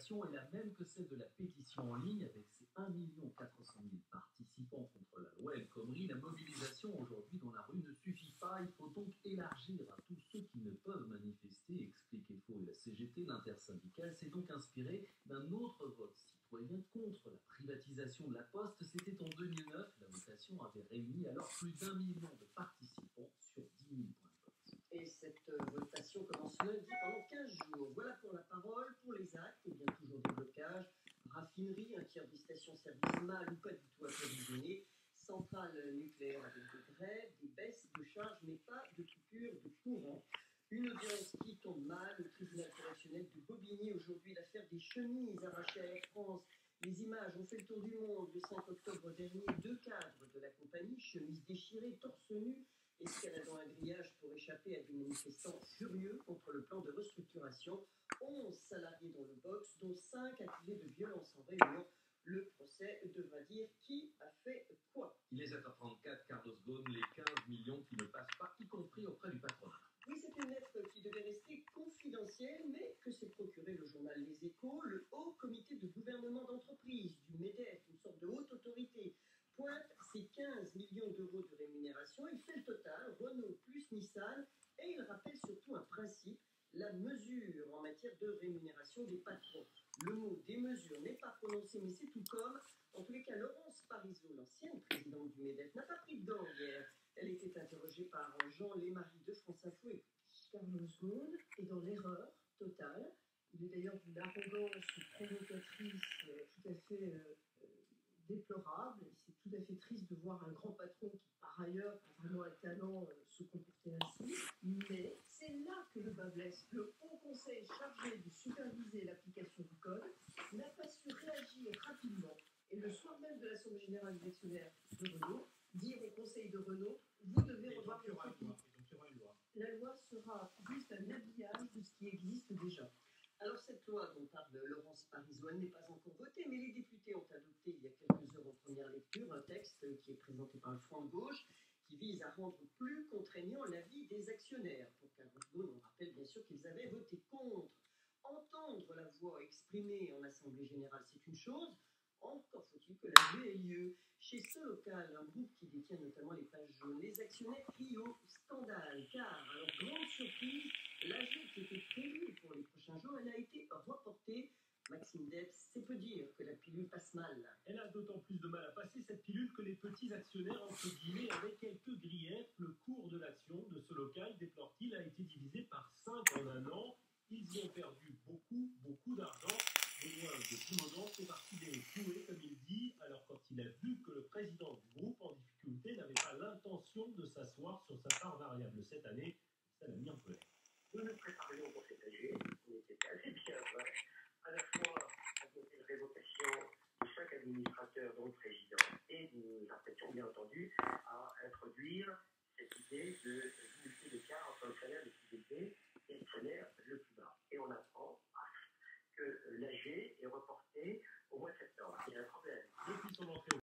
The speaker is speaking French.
mobilisation est la même que celle de la pétition en ligne, avec ses 1,4 million participants contre la loi El Khomri. La mobilisation aujourd'hui dans la rue ne suffit pas. Il faut donc élargir à tous ceux qui ne peuvent manifester, explique FO et la CGT. L'intersyndicale s'est donc inspiré d'un autre vote citoyen contre la privatisation de la Poste. C'était en 2009. La votation avait réuni alors plus d'1 million de participants sur 10 000 points de vote. Et cette votation commence lundi pendant 15 jours. Voilà pour la parole. Pour les actes, et bien toujours des blocages. Raffinerie, un tiers des stations-service mal ou pas du tout approvisionnées. Centrales nucléaires avec des grèves, des baisses de charges, mais pas de coupure de courant. Une audience qui tombe mal. Le tribunal correctionnel de Bobigny aujourd'hui, l'affaire des chemises arrachées à Air France. Les images ont fait le tour du monde. Le 5 octobre dernier, 2 cadres de la compagnie, chemises déchirées, torse nu, escaladant un grillage pour échapper à des manifestants furieux contre le plan de restructuration. 11 salariés dans le box, dont 5 accusés de violence en réunion. Le procès devra dire qui a fait quoi. Il est 7h34, Carlos Ghosn, les 15 millions qui ne passent pas, y compris auprès du patronat. Oui, c'est une lettre qui devait rester confidentielle, mais que s'est procuré le journal Les Échos. Le Haut Comité de gouvernement d'entreprise du MEDEF, une sorte de haute autorité, pointe ses 15 millions d'euros de rémunération. Il fait le total, Renault plus Nissan, et il rappelle surtout un principe, la mesure en matière de rémunération des patrons. Le mot des mesures n'est pas prononcé, mais c'est tout comme. En tous les cas, Laurence Parisot, l'ancienne présidente du MEDEF, n'a pas pris de gants hier. Elle était interrogée par Jean Lémarie de France Info. Et Carlos Ghosn est dans l'erreur totale. Il est d'ailleurs d'une arrogance provocatrice tout à fait déplorable. C'est tout à fait triste de voir un grand patron qui, par ailleurs, a vraiment un talent, se comporter ainsi. Mais c'est là que le bas blesse. Le Haut Conseil chargé de superviser l'application du code n'a pas su réagir rapidement. Et le soir même de l'Assemblée générale des actionnaires de Renault, dire au Conseil de Renault, vous devez revoir votre copie. La loi sera juste un habillage de ce qui existe déjà. Alors cette loi dont parle Laurence Parisot n'est pas encore votée, mais les députés ont adopté il y a quelques heures en première lecture un texte qui est présenté par le Front de gauche qui vise à rendre plus contraignant l'avis des actionnaires. Pour Carlos Ghosn, on rappelle bien sûr qu'ils avaient voté contre. Entendre la voix exprimée en Assemblée générale, c'est une chose. Encore faut-il que la vue ait lieu. Chez Solocal, un groupe qui détient notamment les pages jaunes, les actionnaires crient au scandale, car, à leur grande surprise, l'AG qui était prévue pour les prochains jours, elle a été reportée. Maxime Debs, c'est peu dire que la pilule passe mal. Elle a d'autant plus de mal à passer cette pilule que les petits actionnaires, entre guillemets, avaient quelques griefs. Le cours de l'action de Solocal, déplore-t-il, a été divisé par 5 en un an. Ils y ont perdu beaucoup d'argent. Benoît de Simondon fait partie des floués, comme il dit. Alors quand il a vu que le président du groupe en difficulté n'avait pas l'intention de s'asseoir sur sa part variable cette année, ça l'a mis en colère. Nous nous préparions pour cet AG, on était assez bien, à la fois à côté de révocation de 5 administrateurs, dont le président, et nous apprêtions bien entendu à introduire cette idée de limiter l'écart entre le